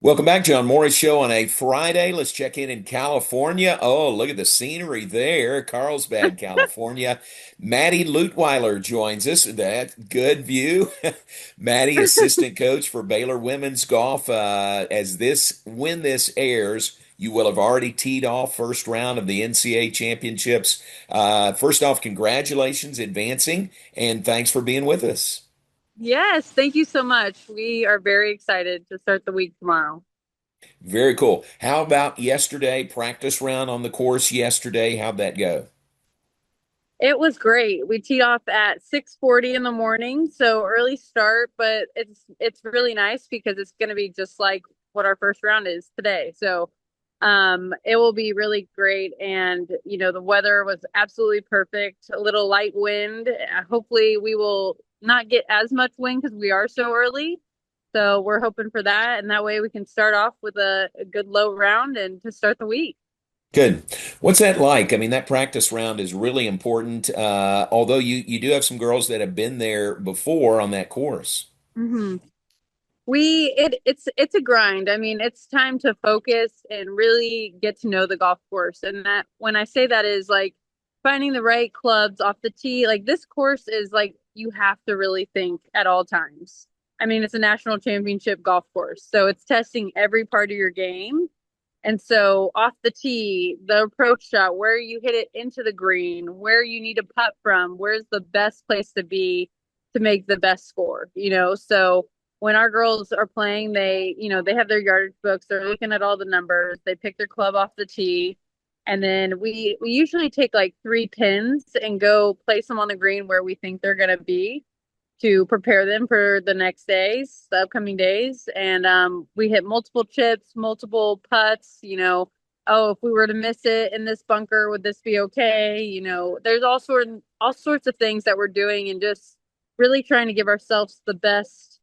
Welcome back, John Morris Show on a Friday. Let's check in California. Oh, look at the scenery there, Carlsbad, California. Maddie Luitwieler joins us. That good view. Maddie, assistant coach for Baylor women's golf. When this airs, you will have already teed off first round of the NCAA championships. First off, congratulations advancing, and thanks for being with us. Yes, thank you so much. We are very excited to start the week tomorrow. Very cool. How about yesterday? Practice round on the course yesterday. How'd that go? It was great. We teed off at 6:40 in the morning, so early start, but it's really nice because it's going to be just like what our first round is today. So, it will be really great, and the weather was absolutely perfect. A little light wind. Hopefully we will not get as much wind because we are so early. So we're hoping for that, and that way we can start off with a good low round and to start the week. Good. What's that like? I mean, that practice round is really important. Although you do have some girls that have been there before on that course. hmm it's a grind. I mean, it's time to focus and really get to know the golf course. And that when I say that is like finding the right clubs off the tee. Like this course is like you have to really think at all times. I mean, it's a national championship golf course, so it's testing every part of your game. And so off the tee, the approach shot, where you hit it into the green, where you need to putt from, where's the best place to be to make the best score. So when our girls are playing, they have their yardage books, they're looking at all the numbers, they pick their club off the tee, and then we usually take like three pins and go place them on the green where we think they're gonna be to prepare them for the next days, the upcoming days. And we hit multiple chips, multiple putts. Oh, if we were to miss it in this bunker, would this be okay? There's all sorts of things that we're doing, and just really trying to give ourselves the best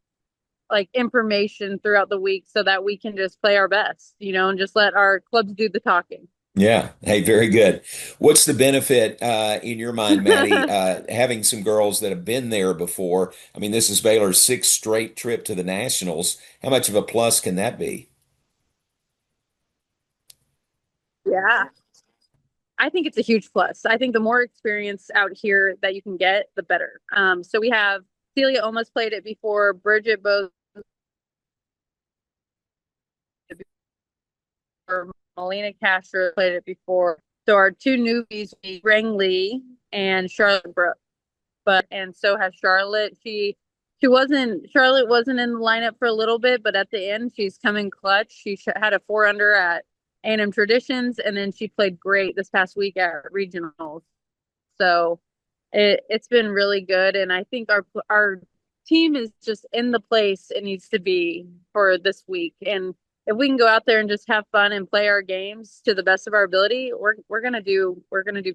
like information throughout the week so that we can just play our best, and just let our clubs do the talking. Yeah. Hey, very good. What's the benefit in your mind, Maddie, having some girls that have been there before? I mean, this is Baylor's sixth straight trip to the Nationals. How much of a plus can that be? Yeah. I think it's a huge plus. I think the more experience out here that you can get, the better. So we have Celia almost played it before, Bridget both before, Melina Castro played it before. So our two newbies, Rang Lee and Charlotte Brooke. And so has Charlotte. Charlotte wasn't in the lineup for a little bit, but at the end she's coming clutch. She had a 4 under at A&M Traditions, and then she played great this past week at regionals. So it's been really good, and I think our team is just in the place it needs to be for this week. And if we can go out there and just have fun and play our games to the best of our ability, we're gonna do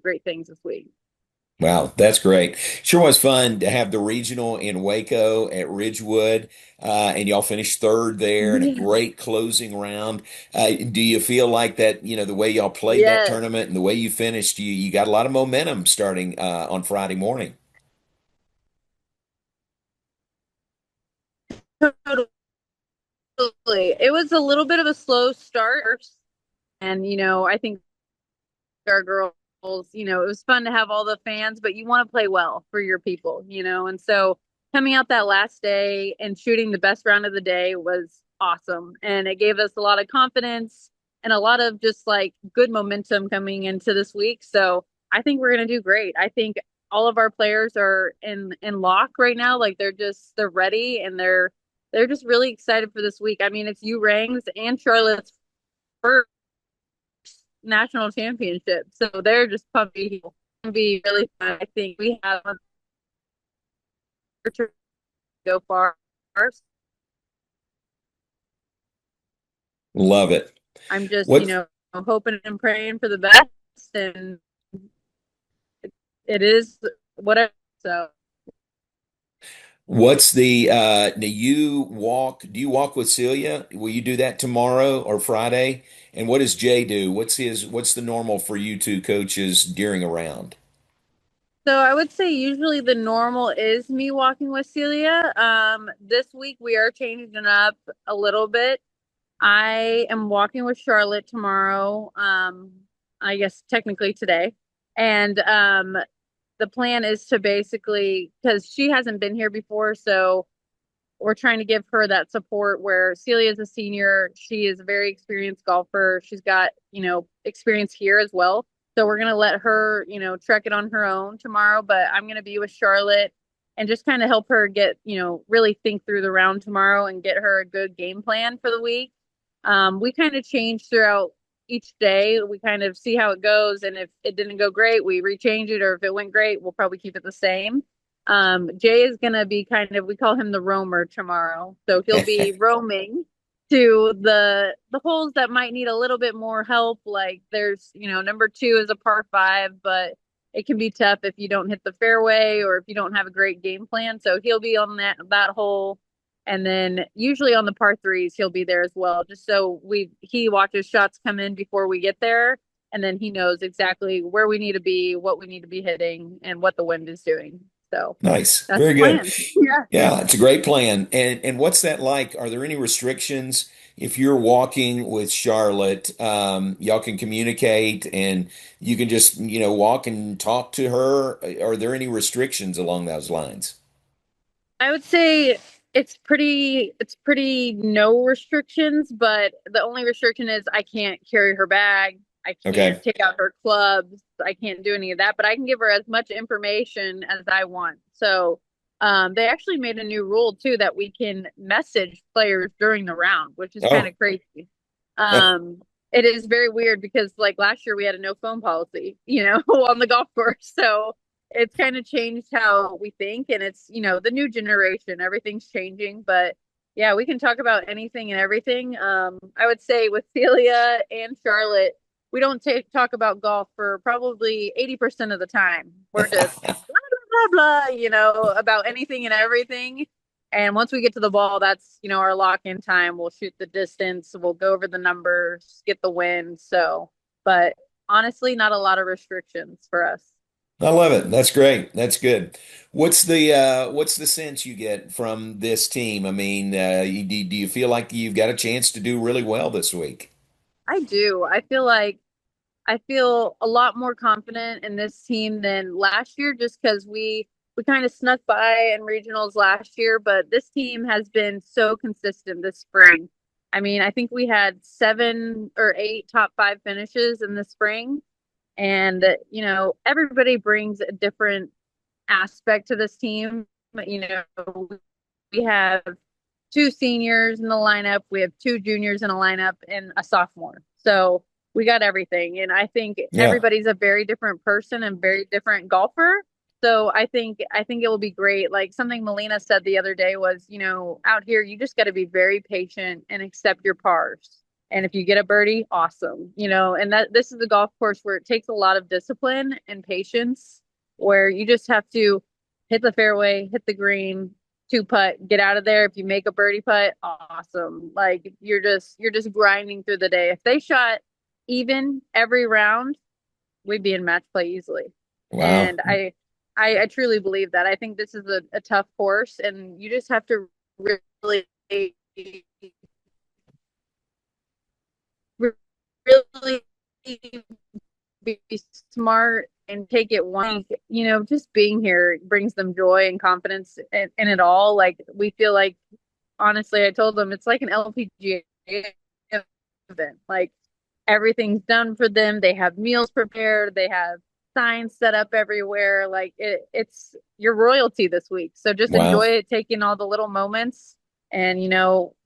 great things this week. Wow, that's great. Sure was fun to have the regional in Waco at Ridgewood, and y'all finished third there and a Yeah. great closing round. Do you feel like that, the way y'all played that Yes. tournament and the way you finished, you got a lot of momentum starting on Friday morning? Totally. It was a little bit of a slow start, and I think our girls, it was fun to have all the fans, but you want to play well for your people. And so coming out that last day and shooting the best round of the day was awesome, and it gave us a lot of confidence and a lot of just like good momentum coming into this week. So I think we're gonna do great. I think all of our players are in lock right now. Like they're ready, and they're just really excited for this week. I mean, it's you Rangs and Charlotte's first national championship. So they're just pumpy. It's gonna be really fun. I think we have to go far. Love it. I'm just, What hoping and praying for the best, and it is whatever. So what's the do you walk with Celia? Will you do that tomorrow or Friday? And what does Jay do? What's the normal for you two coaches during a round? so I would say usually the normal is me walking with Celia. This week we are changing it up a little bit. I am walking with Charlotte tomorrow. I guess technically today. And the plan is to basically, because she hasn't been here before, so we're trying to give her that support where Celia is a senior. She is a very experienced golfer. She's got, experience here as well. So we're going to let her, trek it on her own tomorrow, but I'm going to be with Charlotte and just kind of help her get, really think through the round tomorrow and get her a good game plan for the week. We kind of change throughout each day. We kind of see how it goes. And if it didn't go great, we rechange it. Or if it went great, we'll probably keep it the same. Jay is going to be kind of, we call him the roamer tomorrow. So he'll be roaming to the holes that might need a little bit more help. Like there's, number 2 is a par 5, but it can be tough if you don't hit the fairway or if you don't have a great game plan. So he'll be on that hole. And then usually on the par 3s, he'll be there as well, just so he watches shots come in before we get there. And then he knows exactly where we need to be, what we need to be hitting, and what the wind is doing. So Nice. that's Very the good. plan. Yeah. Yeah, it's a great plan. And what's that like? Are there any restrictions if you're walking with Charlotte? Y'all can communicate and you can just, walk and talk to her. Are there any restrictions along those lines? I would say it's pretty no restrictions, but the only restriction is I can't carry her bag. I can't Okay. take out her clubs. I can't do any of that, but I can give her as much information as I want. So, they actually made a new rule too that we can message players during the round, which is kind Oh, of crazy. Um, it is very weird because like last year we had a no phone policy, on the golf course. So it's kind of changed how we think, and it's the new generation, everything's changing. But yeah, we can talk about anything and everything. I would say with Celia and Charlotte, we don't talk about golf for probably 80% of the time. We're just blah blah blah blah, about anything and everything. And once we get to the ball, that's our lock-in time. We'll shoot the distance, we'll go over the numbers, get the win. So but honestly, not a lot of restrictions for us. I love it. That's great. That's good. What's the sense you get from this team? I mean, do you feel like you've got a chance to do really well this week? I do. I feel a lot more confident in this team than last year just because we kind of snuck by in regionals last year, but this team has been so consistent this spring. I mean, I think we had 7 or 8 top 5 finishes in the spring, and everybody brings a different aspect to this team. You know, we have 2 seniors in the lineup. We have 2 juniors in a lineup and a sophomore. So we got everything. And I think Yeah. everybody's a very different person and very different golfer. So I think it will be great. Like something Melina said the other day was, out here you just got to be very patient and accept your pars. And if you get a birdie, awesome. And that this is a golf course where it takes a lot of discipline and patience, where you just have to hit the fairway, hit the green, 2 putt, get out of there. If you make a birdie putt, awesome. Like you're just grinding through the day. If they shot even every round, we'd be in match play easily. Wow. And I truly believe that. I think this is a tough course, and you just have to really really be smart and take it one. Just being here brings them joy and confidence in it all. Like we feel like, honestly, I told them it's like an LPGA event. Like everything's done for them. They have meals prepared. They have signs set up everywhere. Like it's your royalty this week. So just enjoy Wow. it, take in all the little moments. And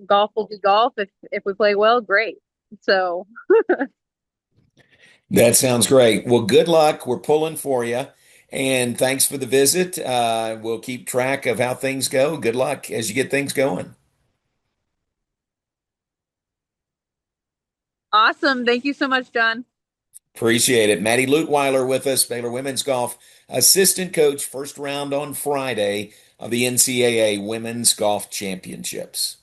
golf will be golf. If we play well, great. So That sounds great. Well, good luck. We're pulling for you. And thanks for the visit. We'll keep track of how things go. Good luck as you get things going. awesome. Thank you so much, John. Appreciate it. Maddie Luitweiler with us, Baylor Women's Golf assistant coach, first round on Friday of the NCAA Women's Golf Championships.